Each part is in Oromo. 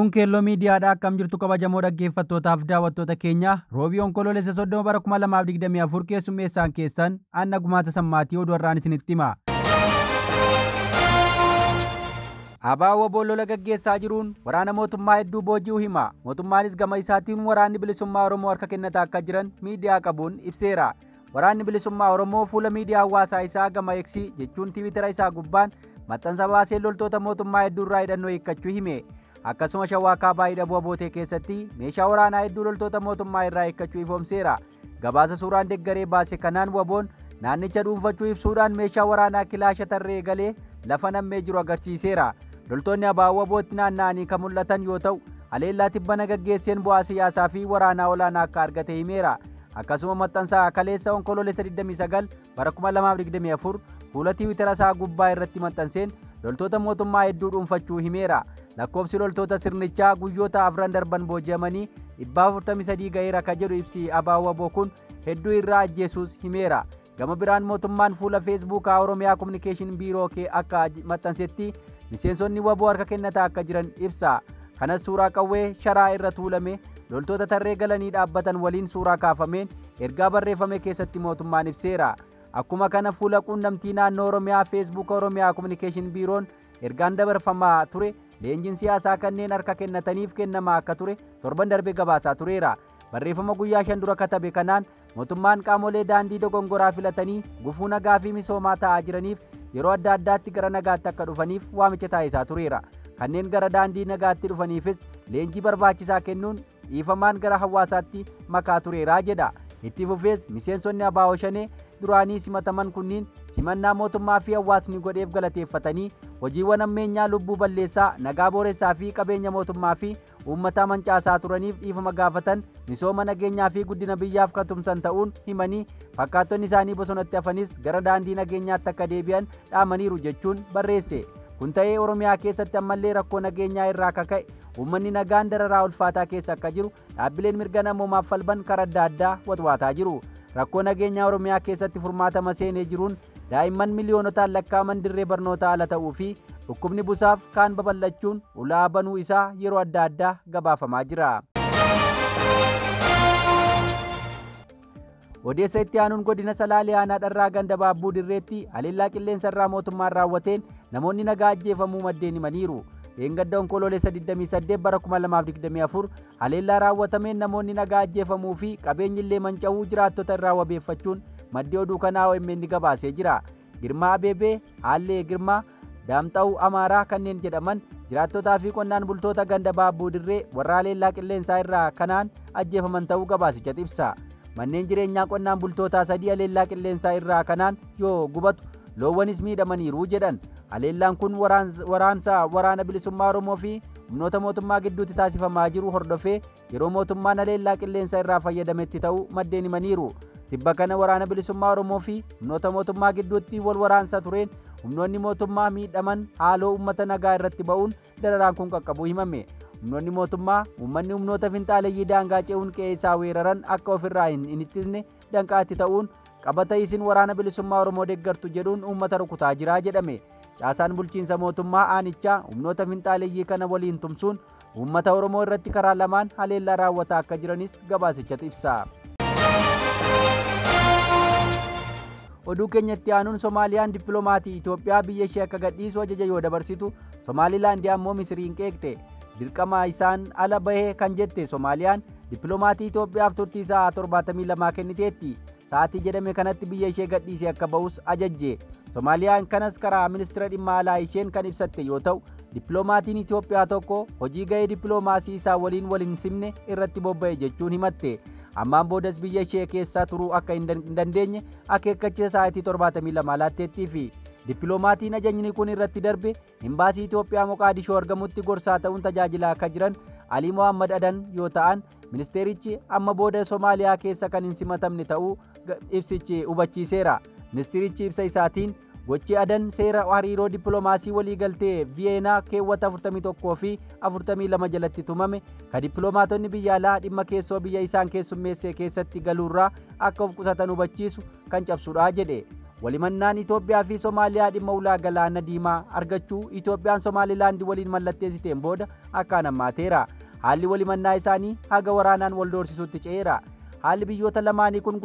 Kun Keelloo Miidiyaadha. Akkam jirtu kabajamoo dhaggeeffattootaaf daawwattoota keenya. Roobii Onkoloolessa 30 bara 2024 keessummeessaan keessan Anna Gumaata Sammaatii oduu har'aan isinitti hima. Abaawo Boolola gaggeessaa jiruun waraana mootummaa hedduu booji'uu hima. Mootummaanis gama isaatiin waraanni bilisummaa Oromoo harka kennataa akka jiran miidiyaa qabuun ibseera. Waraanni bilisummaa Oromoo fuula miidiyaa hawaasaa isaa gama X jechuun Tiwiitara isaa gubbaan maxxansa baasee loltoota mootummaa hedduu irraa hidhannoo hiikkachuu hime. Akkasuma Shawaa Kaabaa hidhabuu abootee keessatti meeshaa waraanaa hedduu loltoota mootummaa irraa hiikkachuu ifoomseera. Gabaasa suuraan deeggaree baase kanaan waboon naannicha dhuunfachuu ibsuudhaan meeshaa waraanaa kilaasha tarree galee lafa nammee jiru agarsiiseera. Loltoonni Abaawo wabootti naanna'anii kan mul'atan yoo ta'u, haleellaa tibbana gaggeesseen bu'aa siyaasaa fi waraanaa olaanaa akka argate himeera. Akkasuma maxxansa kaleessa Onkoloolessa 29 bara 2024 fuula Tiwiitara isaa gubbaa irratti maxxanseen loltoota mootummaa hedduu dhuunfachuu himeera. Lakkoofsi loltoota sirnichaa guyyoota afran darban booji'amanii 143 ga'eera akka jedhu ibsi Abaawo waboo kun hedduu irraa ajjeesuus himeera. Gama biraan mootummaan fuula feesbuukaa Oromiyaa Kominikeeshin Biiroo akka maxxansetti miseensonni waboo harka kennataa akka jiran ibsa. Kanas suuraa qawwee sharaa irra tuulame loltoota tarree galanii dhaabbatan waliin suuraa kaafameen ergaa barreeffame keessatti mootummaan ibseera. Akkuma kana fuula quunnamtii naannoo Oromiyaa feesbuuka Oromiyaa Kominikeeshin Biiroon ergaan dabarfamaa ture leenjiin siyaasaa kanneen harka kennataniif kennamaa akka ture torban darbe gabaasaa tureera. Barreeffama guyyaa 5 dura katabe kanaan mootummaan qaamolee daandii dogongoraa filatanii gufuu nagaa fi misoomaa ta'aa jiraniif yeroo adda addaatti gara nagaatti akka dhufaniif waamicha taasisaa tureera. Kanneen gara daandii nagaatti dhufaniifis leenjii barbaachisaa kennuun dhiifamaan gara hawaasaatti makaa tureera jedha. Itti fufees miseensonni Abaawo Shanee duraanii simataman kunniin simannaa mootummaa fi hawaasni godheef galateeffatanii hojiiwwan ammeenyaa lubbuu balleessaa, nagaa booressaa fi qabeenya mootummaa fi uummataa mancaasaa turaniif dhiifama gaafatan misooma nageenyaa fi guddina biyyaaf kan tumsan ta'uun himanii fakkaattonni isaanii bosonatti hafanis gara daandii nageenyaatti akka deebi'an dhaamaniiru jechuun barreesse. Kun ta'ee Oromiyaa keessatti ammallee rakkoo nageenyaa irraa akka ka'e uummanni nagaan dararaa ulfaataa keessa akka jiru dhaabbileen mirga namoomaaf falban karaa adda addaa watwaataa jiru. Rakkoo nageenyaa Oromiyaa keessatti furmaatama seenee jiruun daa'imman miliyoonotaan lakkaa'aman dirree barnootaa ala ta'uu fi dhukkubni busaaf kaan babal'achuun ulaa banuu isaa yeroo adda addaa gabaafamaa jira. Odeessa itti aanuun godina Salaalee Aanaa Dharraa ganda Baabbuu Dirreetti haleellaa qilleensa irraa mootummaan raawwateen namoonni nagaa ajjeefamuu maddeen himaniiru. Dheengadda Onkoloolessa 28 bara 2024 haleellaa raawwatameen namoonni nagaa ajjeefamuu fi qabeenyi illee manca'uu jiraattota irraa wabeeffachuun maddee oduu kanaa OMN gabaasee jira. Girmaa Abeebee, Haallee Girmaa, Daamxa'uu Amaaraa kanneen jedhaman jiraattotaa fi qonnaan bultoota ganda Baabbuu Dirree warra haleellaa qilleensaa irraa kanaan ajjeefaman ta'uu gabaasicha ibsa. Manneen jireenyaa qonnaan bultootaa 3 haleellaa qilleensaa irraa kanaan yoo gubatu loowwanis miidhamaniiru jedhan. Haleellaan kun waraana bilisummaa Oromoo fi humnoota mootummaa gidduutti taasifamaa jiru hordofee yeroo mootummaan haleellaa qilleensa irraa fayyadametti ta'uu maddeen himaniiru. Tibba kana waraana bilisummaa Oromoo fi humnoota mootummaa gidduutti wal waraansa tureen humnoonni mootummaa miidhaman haaloo uummata nagaa irratti ba'uun dararaan kun qaqqabuu himame. Humnoonni mootummaa uummanni humnoota finxaaleeyyii daangaa ce'uun qe'ee isaa weeraran akka ofirraa hin ittisne danqaatti ta'uun qabata isin waraana bilisummaa Oromoo deeggartu jedhuun uummata rukutaa jira jedhame. Caasaan bulchiinsa mootummaa aanichaa humnoota finxaaleeyyii kana waliin tumsuun uummata Oromoo irratti karaa lamaan haleellaa raawwataa akka jiranis gabaasichatti ibsa. Oduu keenyatti aanuun Somaaliyaan dippiloomatii Itoophiyaa biyya ishee akka gadhiisu ajaja yoo dabarsitu Somaalilaandii ammoo Misiriin qeeqte. Dirqama isaan ala bahee kan jette Somaaliyaan dippiloomatii Itoophiyaaf turtii sa'aa 72 kenniteetti. Sa'aatii jedhame kanatti biyya ishee gadhiisee akka ba'us ajajje. Somaaliyaan kanas karaa ministeera dhimma alaa isheen kan ibsatte yoo ta'u, dippiloomaatiin Itoophiyaa tokko hojii ga'ee dippiloomaasii isaa waliin simne irratti bobba'e jechuun himatte. Ammaan boodas biyya ishee keessa turuu akka hin dandeenye akeekkachiisa sa'aatii 72 laatteettii fi dippiloomaatiin ajajni kun irratti darbe imbaasii Itoophiyaa Moqaadishoo argamutti gorsaa ta'uun tajaajilaa akka jiran Alii Mohammad Adan yoo ta'an, ministeerichi amma booda Somaaliyaa keessa kan hin simatamne ta'uu ibsichi hubachiiseera. Ministeerichi ibsa isaatiin gochi Adan seera hariiroo dippiloomaasii waliigaltee Viyeenaa keewwata 41 fi 42 jalatti tumame kan dippiloomaatonni biyya alaa dhimma keessoo biyya isaan keessummeesse keessatti galuurraa akka of qusatan hubachiisu kan cabsudha jedhe. walimannaan Itoophiyaa fi Somaaliyaa dhimma ulaa galaana diimaa argachuu Itoophiyaan Somaalilaand waliin mallatteessiteen booda akkaan hammaateera. Haalli walimannaa isaanii haga waraanaan wal doorsisuutti ce'eera. Haalli biyyoota lamaanii kun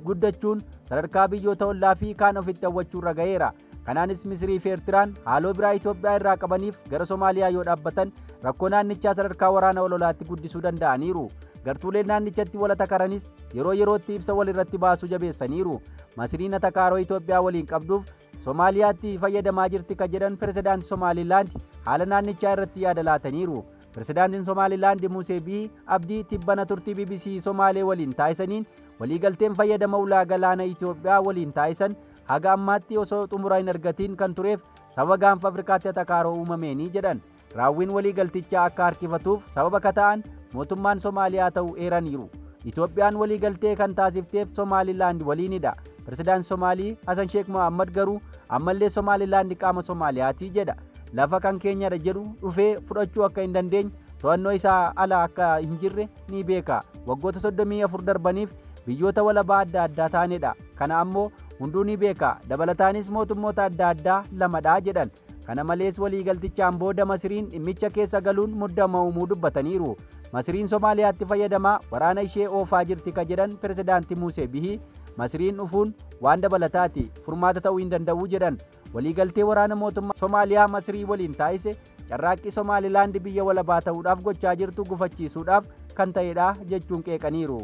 guddachuun sadarkaa biyyoota ollaa fi kaan ofitti hawwachuurra ga'eera. Kanaanis Misrii fi Eertiraan haaloo biraa Itoophiyaa irraa qabaniif gara Somaaliyaa yoo dhaabbatan rakkoo naannichaa sadarkaa waraana ololaatti guddisuu danda'aniiru. Gartuuleen naannichatti wal takaranis yeroo yerootti ibsa wal irratti baasuu jabeessaniiru. Masriin atakaaroo Itoophiyaa waliin qabduuf Somaaliyaatti fayyadamaa jirti ka jedhan pirezidaantii Somaalilaand haala naannichaa irratti yaada laataniiru. Pirezidaantiin Somaalilaand Musee Bihi Abdii tibbana turtii BBC Somaalee waliin taasisaniin waliigalteen fayyadama ulaa galaana Itoophiyaa waliin taasisan haga ammaatti osoo xumura hin argatiin kan tureef sababa gaanfa Afrikaatti atakaaroo uumameenii jedhan. Raawwiin waliigaltichaa akka harkifatuuf sababa kata'an mootummaan Somaaliyaa ta'uu eeraniiru. Itoophiyaan waliigaltee kan taasifteef Somaalilaand waliinidha. Pirezidaantii Somaalii Hasan Sheekh Mohammad garuu ammallee Somaalilaand qaama Somaaliyaati jedha. Lafa kan keenyadha jedhu dhufee fudhachuu akka hin dandeenye to'annoo isaa ala akka hin jirre ni beeka. Waggoota 34 darbaniif biyyoota walabaa adda addaa taanedha. Kana ammoo hunduu ni beeka. Dabalataanis mootummoota adda addaa lamadha jedhan. Kana malees waliigaltichaan booda Masriin dhimmicha keessa galuun muddama uumuu dubbataniiru. Masriin Somaaliyaatti fayyadamaa waraana ishee oofaa jirti ka jedhan pirezidaantii Musee Bihi Masriin dhufuun waan dabalataati furmaata ta'uu hin danda'u jedhan. Waliigaltee waraana mootummaa Somaaliyaa Masrii waliin taasise carraaqqii Somaalilaand biyya walabaa ta'uudhaaf gochaa jirtu gufachiisuudhaaf kan ta'edha jechuun qeeqaniiru.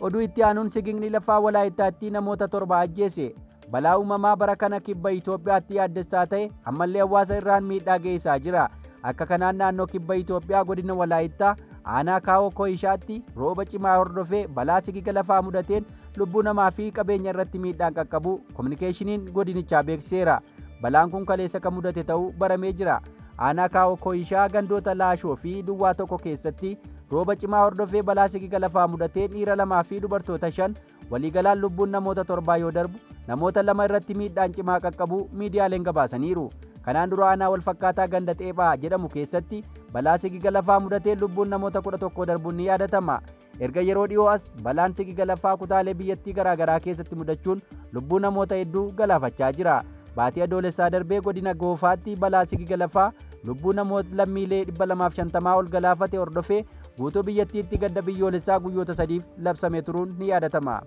Oduu itti aanuun sigigni lafaa Walaayittaatti namoota 7 ajjeese. Balaa uumamaa bara kana kibba Itoophiyaatti yaaddessaa ta'e ammallee hawaasa irraan miidhaa geessaa jira. Akka kanaan naannoo kibba Itoophiyaa godina Walaayittaa aanaa Kaawoo Koyishaatti rooba cimaa hordofee balaa sigiga lafaa mudateen lubbuu namaa fi qabeenya irratti miidhaan qaqqabu kominikeeshiniin godinichaa beeksiseera. Balaan kun kaleessa kan mudate ta'uu baramee jira. Aanaa Kaawoo Koyishaa gandoota Laashoo fi Duwwaa tokko keessatti rooba cimaa hordofee balaa sigiga lafaa mudatee dhiira 2 fi dubartoota 5 waliigalaan lubbuun namoota 7 yoo darbu namoota 2 irratti miidhaan cimaa qaqqabu miidiyaaleen gabaasaniiru. Kanaan dura aanaa wal fakkaataa ganda Xeephaa jedhamu keessatti balaa sigiga lafaa mudatee lubbuun namoota 11 darbuun ni yaadatama. Erga yeroo dhiyoo as balaan sigiga lafaa kutaalee biyyattii garaagaraa keessatti mudachuun lubbuu namoota hedduu galaafachaa jira. Baatii adoolessaa darbee godina Goofaatti balaa sigiga lafaa lubbuu namoota lammiilee 250 ol galaafate hordofee guutuu biyyattiitti gadda biyyoolessaa guyyoota 3 labsamee turuun ni yaadatama.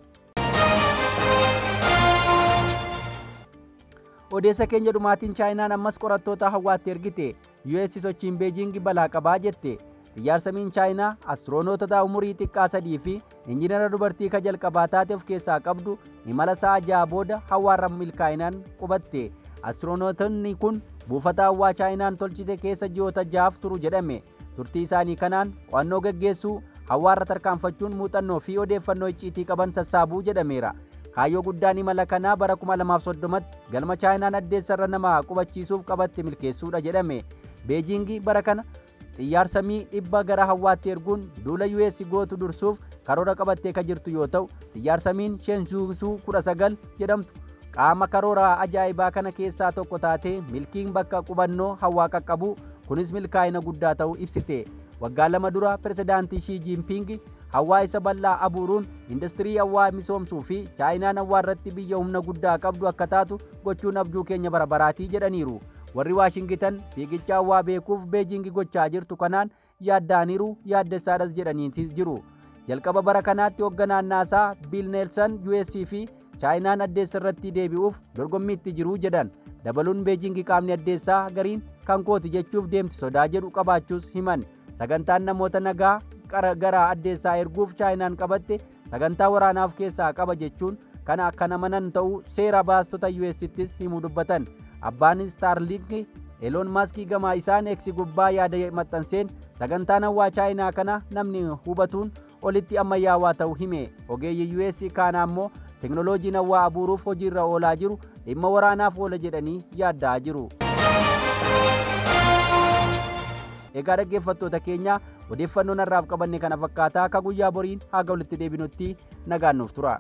Odeessa keenya dhumaatiin Chaayinaan ammas qorattoota hawwaatti ergite. US sochiin Beejing balaa qabaa jette. Xiyyaarri Chaayinaa astiroonootota umurii xiqqaa 3 fi injiinara dubartii ka jalqabaa taate of keessaa qabdu imala sa'a 6 booda hawwaarra milkaa'inaan qubatte. Astiroonootonni kun buufata hawwaa Chaayinaan tolchite keessa ji'oota 6 turu jedhame. Turtii isaanii kanaan qo'annoo gaggeessuu, hawwaarra tarkaanfachuun muuxannoo fi odeeffannoo icciitii qaban sassaabuu jedhameera. Kaayyoo guddaan imala kanaa bara 2030tti galma Chaayinaan addeessarra nama qubachiisuuf qabatte milkeessuudha jedhame. Beejing bara kana xiyyaara 100 gara hawwaatti erguun duula US gootu dursuuf karoora qabattee ka jirtu yoo ta'u, xiyyaarri Shenzhou 19 jedhamtu qaama karoora ajaa'ibaa kana keessaa tokko taatee milkiin bakka qubannoo hawwaa qaqqabu kunis milkaa'ina guddaa ta'uu ibsite. Waggaa 2 dura pirezidaantii Xi Jinping hawwaa isa bal'aa abuuruun industirii hawwaa misoomsuu fi Chaayinaan hawwaa irratti biyya humna guddaa qabdu akka taatu gochuun abjuu keenya bara baraatii jedhaniiru. Warri Waashingitan fiigicha hawwaa beekuuf Beejing gochaa jirtu kanaan yaaddaniiru yaaddessaadhas jedhaniitis jiru. Jalqaba bara kanaatti hoogganaan naasaa Biil Neelsan US fi Chaayinaan addeessa irratti deebi'uuf dorgommiitti jiru jedhan. Dabaluun Beejing qaamni addeessaa gariin kan kooti jechuuf deemti sodaa jedhu qabaachuus himan. Sagantaan namoota nagaa gara addeessaa erguuf Chaayinaan qabatte sagantaa waraanaaf keessaa qaba jechuun kana akkana manan ta'uu seera baastota US'ttis himuu dubbatan. Abbaan Starlink Elon Musk gama isaan X gubbaa yaada maxxanseen sagantaan hawwaa Chaayinaa kana namni hubatuun olitti ammayyaawaa ta'uu hime. Ogeeyyi US kana ammoo teknooloojiin hawwaa abuuruuf hojiirra oolaa jiru dhimma waraanaaf oola jedhanii yaaddaa jiru. Egaa dhaggeeffattoota keenya odeeffannoon har'aaf qabanne kana fakkaataa akka guyyaa boriin haga walitti deebinutti nagaan nuuf tura.